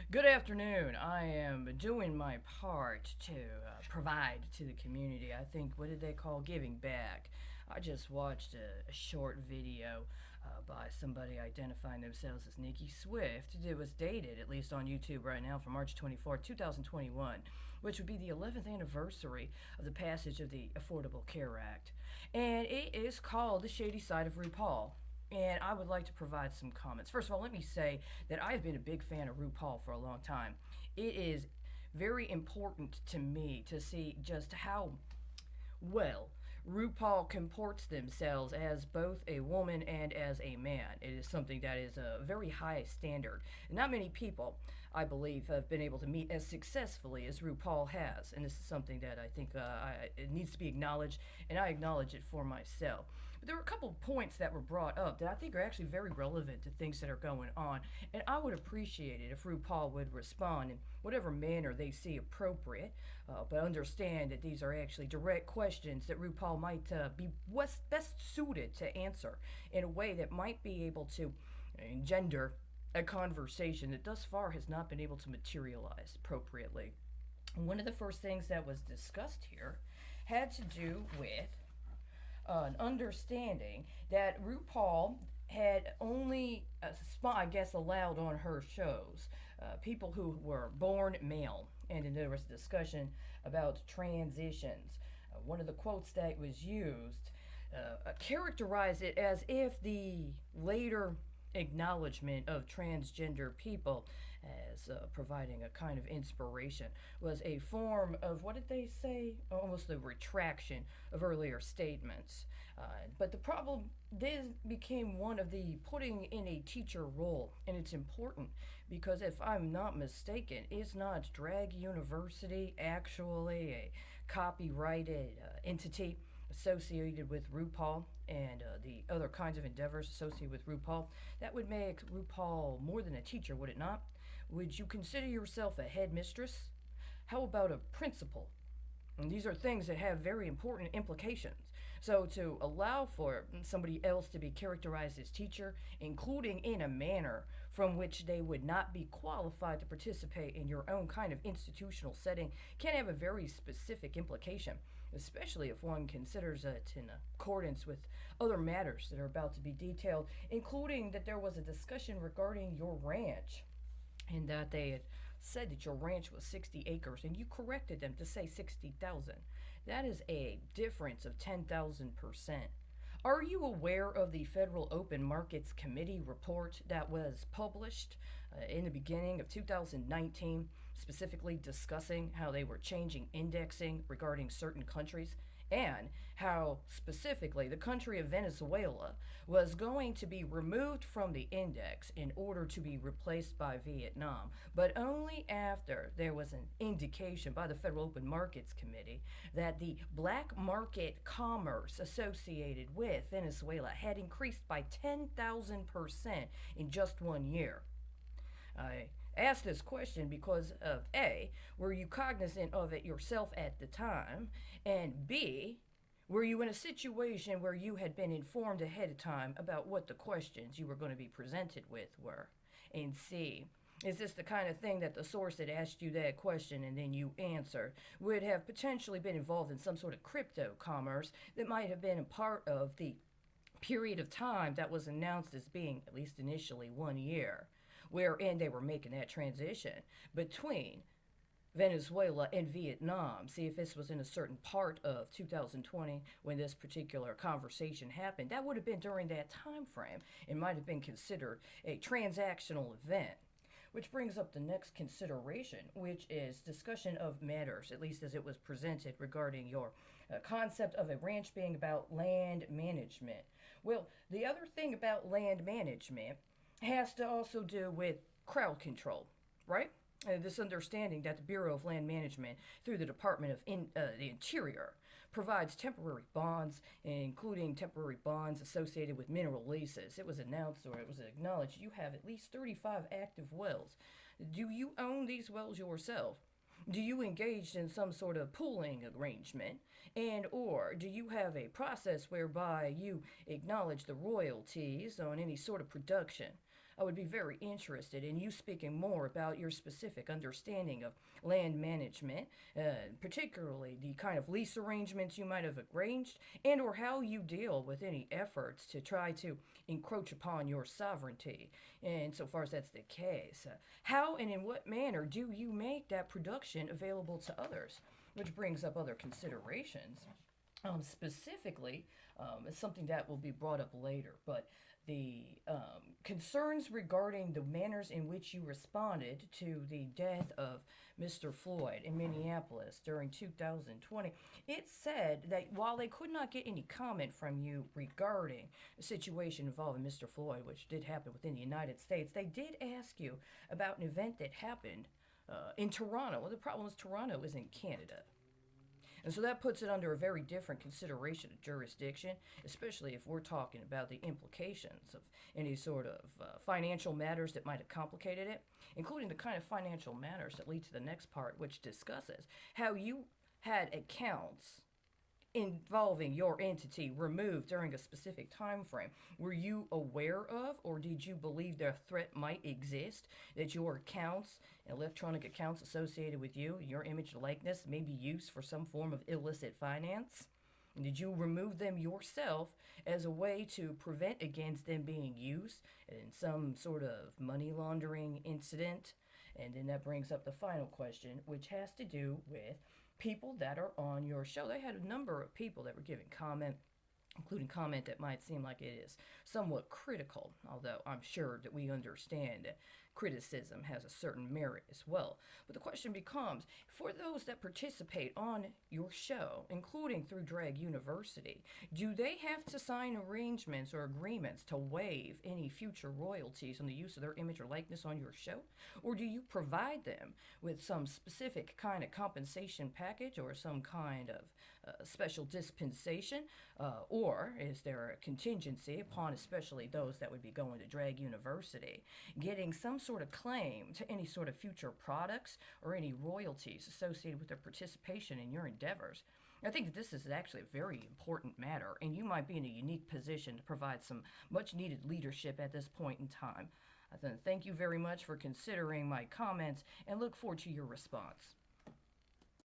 Good afternoon. I am doing my part to provide to the community. I think, what did they call giving back? I just watched a short video by somebody identifying themselves as Nikki Swift. It was dated, at least on YouTube right now, from March 24th, 2021, which would be the 11th anniversary of the passage of the Affordable Care Act. And it is called The Shady Side of RuPaul. And I would like to provide some comments. First of all, let me say that I've been a big fan of RuPaul for a long time. It is very important to me to see just how well RuPaul comports themselves as both a woman and as a man. It is something that is a very high standard. Not many people, I believe, have been able to meet as successfully as RuPaul has, and this is something that I think it needs to be acknowledged, and I acknowledge it for myself. But there were a couple of points that were brought up that I think are actually very relevant to things that are going on, and I would appreciate it if RuPaul would respond in whatever manner they see appropriate, but understand that these are actually direct questions that RuPaul might be best suited to answer in a way that might be able to engender a conversation that thus far has not been able to materialize appropriately. One of the first things that was discussed here had to do with an understanding that RuPaul had only, I guess, allowed on her shows people who were born male. And then there was a discussion about transitions. One of the quotes that was used characterized it as if the later acknowledgement of transgender people as providing a kind of inspiration was a form of, what did they say? Almost a retraction of earlier statements. But the problem, this became one of the putting in a teacher role, and it's important because if I'm not mistaken, is not Drag University actually a copyrighted entity associated with RuPaul and the other kinds of endeavors associated with RuPaul? That would make RuPaul more than a teacher, would it not? Would you consider yourself a headmistress? How about a principal? And these are things that have very important implications. So, to allow for somebody else to be characterized as teacher, including in a manner from which they would not be qualified to participate in your own kind of institutional setting, can have a very specific implication, especially if one considers it in accordance with other matters that are about to be detailed, including that there was a discussion regarding your ranch and that they had said that your ranch was 60 acres and you corrected them to say 60,000. That is a difference of 10,000%. Are you aware of the Federal Open Markets Committee report that was published in the beginning of 2019, specifically discussing how they were changing indexing regarding certain countries? And how specifically the country of Venezuela was going to be removed from the index in order to be replaced by Vietnam, but only after there was an indication by the Federal Open Markets Committee that the black market commerce associated with Venezuela had increased by 10,000% in just 1 year. I ask this question because of A, were you cognizant of it yourself at the time? And B, were you in a situation where you had been informed ahead of time about what the questions you were going to be presented with were? And C, is this the kind of thing that the source that asked you that question and then you answered would have potentially been involved in some sort of crypto commerce that might have been a part of the period of time that was announced as being, at least initially, 1 year, wherein they were making that transition between Venezuela and Vietnam? See, if this was in a certain part of 2020 when this particular conversation happened, that would have been during that time frame. It might have been considered a transactional event. Which brings up the next consideration, which is discussion of matters, at least as it was presented regarding your concept of a ranch being about land management. Well, the other thing about land management has to also do with crowd control, right? This understanding that the Bureau of Land Management, through the Department of the Interior, provides temporary bonds, including temporary bonds associated with mineral leases. It was announced, or it was acknowledged, you have at least 35 active wells. Do you own these wells yourself? Do you engage in some sort of pooling arrangement? And or do you have a process whereby you acknowledge the royalties on any sort of production? I would be very interested in you speaking more about your specific understanding of land management, particularly the kind of lease arrangements you might have arranged, and or how you deal with any efforts to try to encroach upon your sovereignty. And so far as that's the case, how and in what manner do you make that production available to others? Which brings up other considerations. Specifically, it's something that will be brought up later, but the concerns regarding the manners in which you responded to the death of Mr. Floyd in Minneapolis during 2020, it said that while they could not get any comment from you regarding the situation involving Mr. Floyd, which did happen within the United States, they did ask you about an event that happened in Toronto. Well, the problem is Toronto is in Canada. And so that puts it under a very different consideration of jurisdiction, especially if we're talking about the implications of any sort of financial matters that might have complicated it, including the kind of financial matters that lead to the next part, which discusses how you had accounts involving your entity removed during a specific time frame. Were you aware of, or did you believe the threat might exist that your accounts, electronic accounts associated with you, your image likeness, may be used for some form of illicit finance? And did you remove them yourself as a way to prevent against them being used in some sort of money laundering incident? And then that brings up the final question, which has to do with people that are on your show. They had a number of people that were giving comment, including comment that might seem like it is somewhat critical, although I'm sure that we understand that criticism has a certain merit as well. But the question becomes, for those that participate on your show, including through Drag University, do they have to sign arrangements or agreements to waive any future royalties on the use of their image or likeness on your show? Or do you provide them with some specific kind of compensation package or some kind of special dispensation? Or is there a contingency upon especially those that would be going to Drag University getting some sort of claim to any sort of future products or any royalties associated with their participation in your endeavors? I think that this is actually a very important matter, and you might be in a unique position to provide some much needed leadership at this point in time. Thank you very much for considering my comments and look forward to your response.